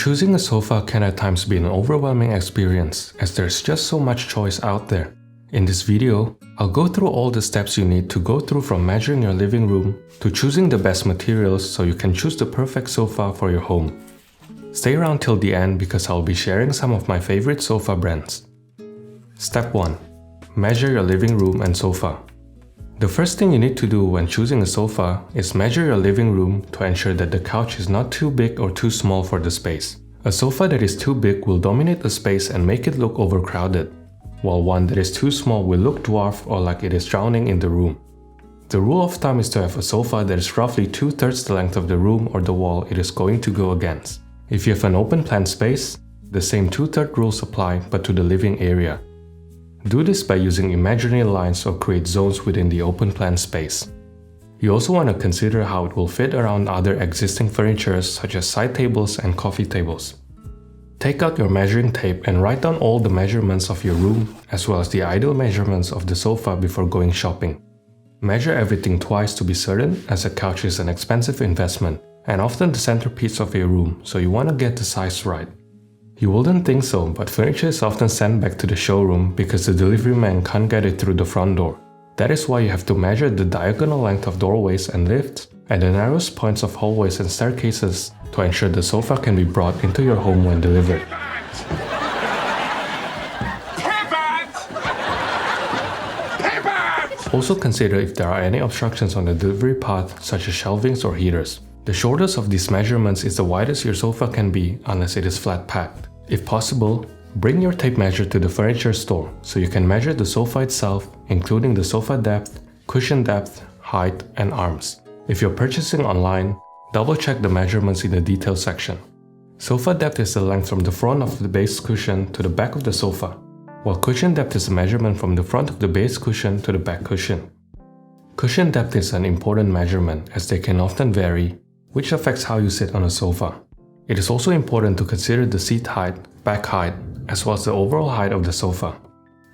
Choosing a sofa can at times be an overwhelming experience as there's just so much choice out there. In this video, I'll go through all the steps you need to go through from measuring your living room to choosing the best materials so you can choose the perfect sofa for your home. Stay around till the end because I'll be sharing some of my favorite sofa brands. Step 1. Measure your living room and sofa. The first thing you need to do when choosing a sofa is measure your living room to ensure that the couch is not too big or too small for the space. A sofa that is too big will dominate the space and make it look overcrowded, while one that is too small will look dwarfed or like it is drowning in the room. The rule of thumb is to have a sofa that is roughly 2/3 the length of the room or the wall it is going to go against. If you have an open plan space, the same 2/3 rules apply but to the living area. Do this by using imaginary lines or create zones within the open plan space. You also want to consider how it will fit around other existing furniture such as side tables and coffee tables. Take out your measuring tape and write down all the measurements of your room as well as the ideal measurements of the sofa before going shopping. Measure everything twice to be certain, as a couch is an expensive investment and often the centerpiece of your room, so you want to get the size right. You wouldn't think so, but furniture is often sent back to the showroom because the delivery man can't get it through the front door. That is why you have to measure the diagonal length of doorways and lifts and the narrowest points of hallways and staircases to ensure the sofa can be brought into your home when delivered. Also consider if there are any obstructions on the delivery path, such as shelvings or heaters. The shortest of these measurements is the widest your sofa can be unless it is flat packed. If possible, bring your tape measure to the furniture store so you can measure the sofa itself, including the sofa depth, cushion depth, height, and arms. If you're purchasing online, double check the measurements in the details section. Sofa depth is the length from the front of the base cushion to the back of the sofa, while cushion depth is the measurement from the front of the base cushion to the back cushion. Cushion depth is an important measurement as they can often vary, which affects how you sit on a sofa. It is also important to consider the seat height, back height, as well as the overall height of the sofa.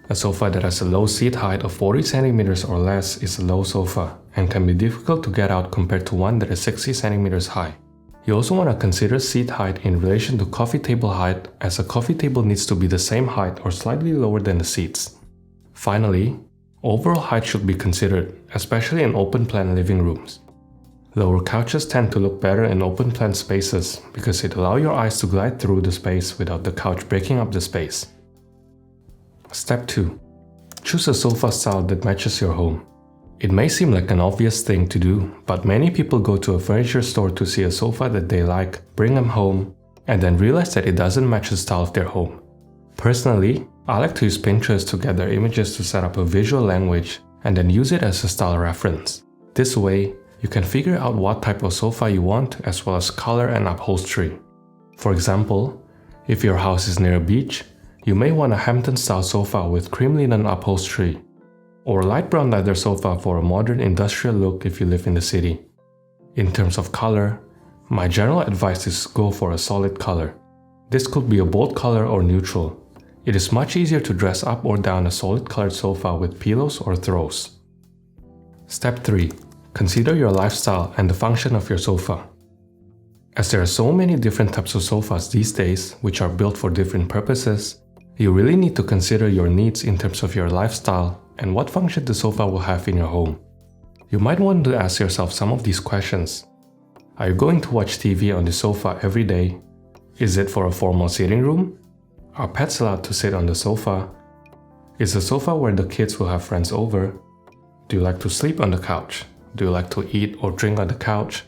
A sofa that has a low seat height of 40 cm or less is a low sofa and can be difficult to get out compared to one that is 60 cm high. You also want to consider seat height in relation to coffee table height, as a coffee table needs to be the same height or slightly lower than the seats. Finally, overall height should be considered, especially in open plan living rooms. Lower couches tend to look better in open plan spaces because it allows your eyes to glide through the space without the couch breaking up the space. Step 2. Choose a sofa style that matches your home. It may seem like an obvious thing to do, but many people go to a furniture store to see a sofa that they like, bring them home, and then realize that it doesn't match the style of their home. Personally, I like to use Pinterest to gather images to set up a visual language and then use it as a style reference. This way, you can figure out what type of sofa you want as well as color and upholstery. For example, if your house is near a beach, you may want a Hampton-style sofa with cream linen upholstery, or a light brown leather sofa for a modern industrial look if you live in the city. In terms of color, my general advice is go for a solid color. This could be a bold color or neutral. It is much easier to dress up or down a solid colored sofa with pillows or throws. Step 3. Consider your lifestyle and the function of your sofa. As there are so many different types of sofas these days, which are built for different purposes, you really need to consider your needs in terms of your lifestyle and what function the sofa will have in your home. You might want to ask yourself some of these questions. Are you going to watch TV on the sofa every day? Is it for a formal sitting room? Are pets allowed to sit on the sofa? Is the sofa where the kids will have friends over? Do you like to sleep on the couch? Do you like to eat or drink on the couch?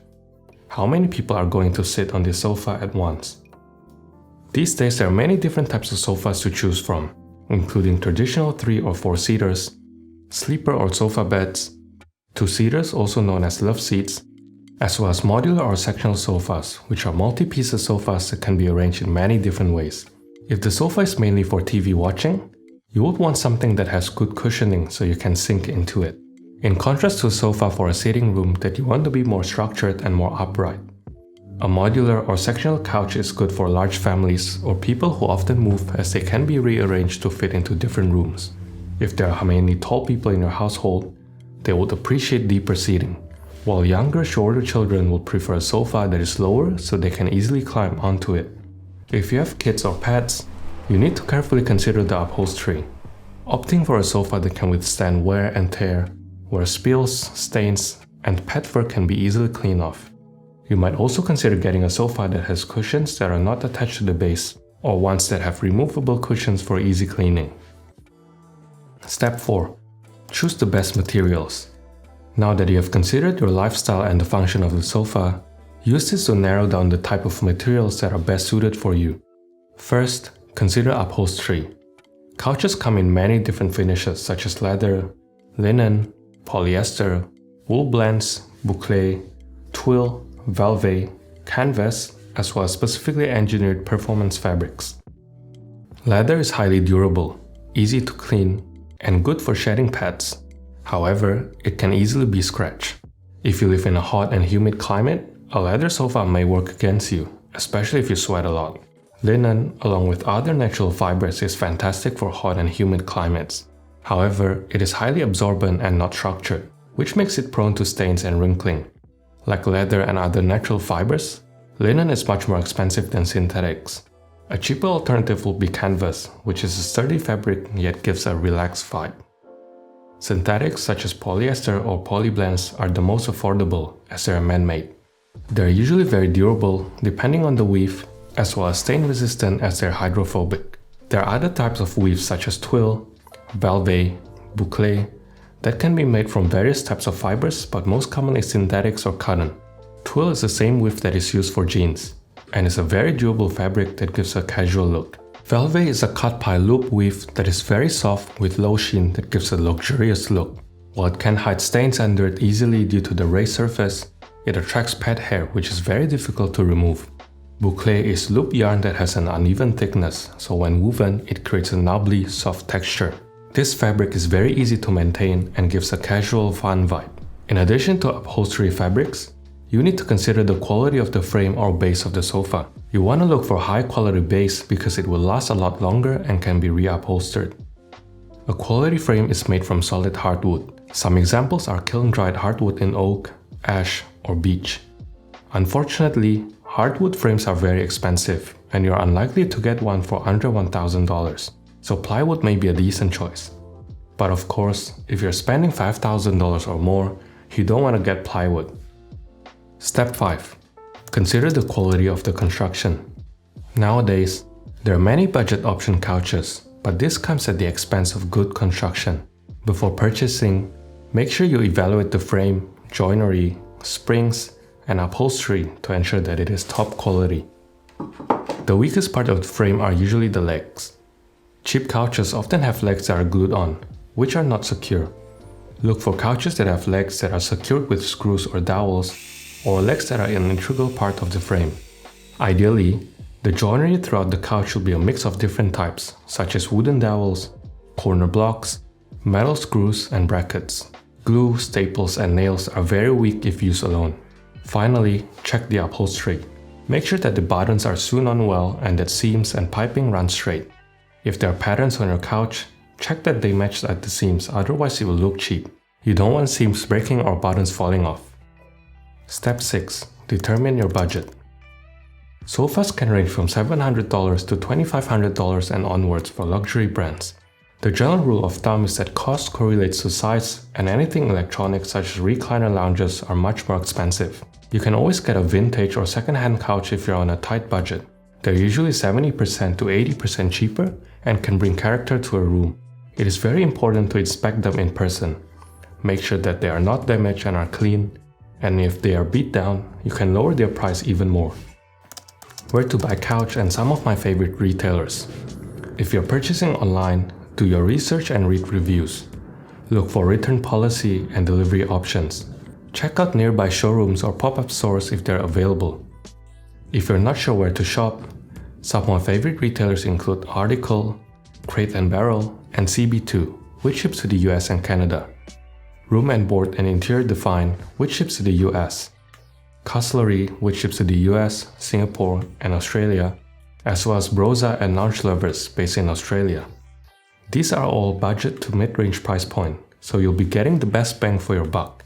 How many people are going to sit on the sofa at once? These days there are many different types of sofas to choose from, including traditional 3 or 4 seaters, sleeper or sofa beds, 2-seaters also known as love seats, as well as modular or sectional sofas, which are multi-piece sofas that can be arranged in many different ways. If the sofa is mainly for TV watching, you would want something that has good cushioning so you can sink into it, in contrast to a sofa for a sitting room that you want to be more structured and more upright. A modular or sectional couch is good for large families or people who often move, as they can be rearranged to fit into different rooms. If there are many tall people in your household, they would appreciate deeper seating, while younger, shorter children will prefer a sofa that is lower so they can easily climb onto it. If you have kids or pets, you need to carefully consider the upholstery. Opting for a sofa that can withstand wear and tear, where spills, stains, and pet fur can be easily cleaned off. You might also consider getting a sofa that has cushions that are not attached to the base, or ones that have removable cushions for easy cleaning. Step 4. Choose the best materials. Now that you have considered your lifestyle and the function of the sofa, use this to narrow down the type of materials that are best suited for you. First, consider upholstery. Couches come in many different finishes such as leather, linen, polyester, wool blends, boucle, twill, velvet, canvas, as well as specifically engineered performance fabrics. Leather is highly durable, easy to clean, and good for shedding pads. However, it can easily be scratched. If you live in a hot and humid climate, a leather sofa may work against you, especially if you sweat a lot. Linen, along with other natural fibers, is fantastic for hot and humid climates. However, it is highly absorbent and not structured, which makes it prone to stains and wrinkling. Like leather and other natural fibers, linen is much more expensive than synthetics. A cheaper alternative will be canvas, which is a sturdy fabric yet gives a relaxed vibe. Synthetics such as polyester or polyblends are the most affordable as they are man-made. They are usually very durable depending on the weave, as well as stain resistant as they are hydrophobic. There are other types of weaves such as twill, velvet, boucle that can be made from various types of fibers, but most commonly synthetics or cotton. Twill is the same weave that is used for jeans, and is a very durable fabric that gives a casual look. Velvet is a cut-ply loop weave that is very soft with low sheen that gives a luxurious look. While it can hide stains and dirt easily due to the raised surface, it attracts pet hair, which is very difficult to remove. Boucle is loop yarn that has an uneven thickness, so when woven, it creates a knobbly, soft texture. This fabric is very easy to maintain and gives a casual, fun vibe. In addition to upholstery fabrics, you need to consider the quality of the frame or base of the sofa. You want to look for high quality base because it will last a lot longer and can be reupholstered. A quality frame is made from solid hardwood. Some examples are kiln-dried hardwood in oak, ash, or beech. Unfortunately, hardwood frames are very expensive, and you're unlikely to get one for under $1,000, so plywood may be a decent choice. But of course, if you're spending $5,000 or more, you don't want to get plywood. Step 5. Consider the quality of the construction. Nowadays, there are many budget option couches, but this comes at the expense of good construction. Before purchasing, make sure you evaluate the frame, joinery, springs, and upholstery to ensure that it is top quality. The weakest part of the frame are usually the legs. Cheap couches often have legs that are glued on, which are not secure. Look for couches that have legs that are secured with screws or dowels, or legs that are an integral part of the frame. Ideally, the joinery throughout the couch should be a mix of different types, such as wooden dowels, corner blocks, metal screws, and brackets. Glue, staples, and nails are very weak if used alone. Finally, check the upholstery. Make sure that the buttons are sewn on well and that seams and piping run straight. If there are patterns on your couch, check that they match at the seams, otherwise it will look cheap. You don't want seams breaking or buttons falling off. Step 6. Determine your budget. Sofas can range from $700 to $2,500 and onwards for luxury brands. The general rule of thumb is that cost correlates to size, and anything electronic such as recliner lounges are much more expensive. You can always get a vintage or second-hand couch if you're on a tight budget. They're usually 70% to 80% cheaper and can bring character to a room. It is very important to inspect them in person. Make sure that they are not damaged and are clean, and if they are beat down, you can lower their price even more. Where to buy couch and some of my favorite retailers. If you're purchasing online, do your research and read reviews. Look for return policy and delivery options. Check out nearby showrooms or pop-up stores if they're available. If you're not sure where to shop, some of my favorite retailers include Article, Crate & Barrel, and CB2, which ships to the US and Canada. Room and Board and Interior Define, which ships to the US. Cutlery, which ships to the US, Singapore, and Australia, as well as Broza and Lounge Lovers based in Australia. These are all budget to mid-range price point, so you'll be getting the best bang for your buck.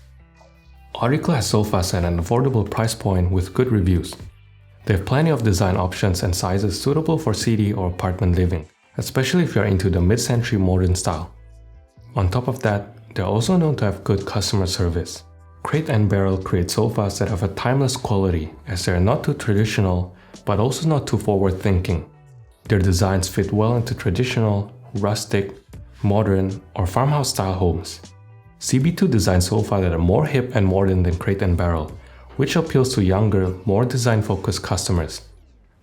Article has sofas at an affordable price point with good reviews. They have plenty of design options and sizes suitable for city or apartment living, especially if you're into the mid-century modern style. On top of that, they're also known to have good customer service. Crate and Barrel create sofas that have a timeless quality, as they're not too traditional, but also not too forward-thinking. Their designs fit well into traditional, rustic, modern, or farmhouse-style homes. CB2 designs sofas that are more hip and modern than Crate and Barrel, which appeals to younger, more design-focused customers.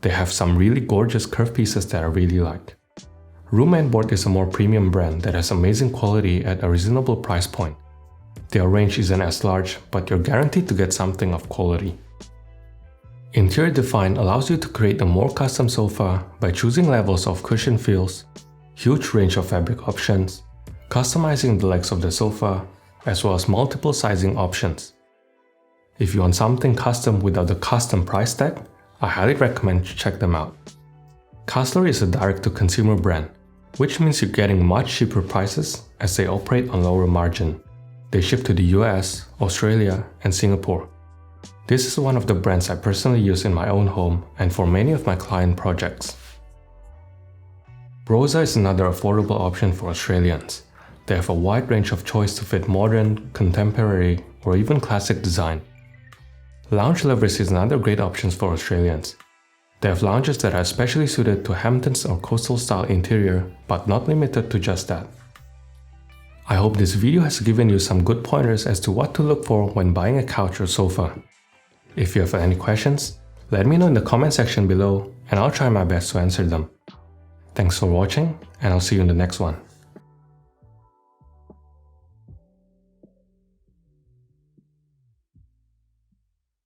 They have some really gorgeous curved pieces that I really like. Room and Board is a more premium brand that has amazing quality at a reasonable price point. Their range isn't as large, but you're guaranteed to get something of quality. Interior Define allows you to create a more custom sofa by choosing levels of cushion feels, huge range of fabric options, customizing the legs of the sofa, as well as multiple sizing options. If you want something custom without the custom price tag, I highly recommend you check them out. Castler is a direct-to-consumer brand, which means you're getting much cheaper prices as they operate on lower margin. They ship to the US, Australia, and Singapore. This is one of the brands I personally use in my own home and for many of my client projects. Rosa is another affordable option for Australians. They have a wide range of choice to fit modern, contemporary, or even classic design. Lounge Lovers is another great option for Australians. They have lounges that are especially suited to Hamptons or coastal style interior, but not limited to just that. I hope this video has given you some good pointers as to what to look for when buying a couch or sofa. If you have any questions, let me know in the comment section below and I'll try my best to answer them. Thanks for watching and I'll see you in the next one.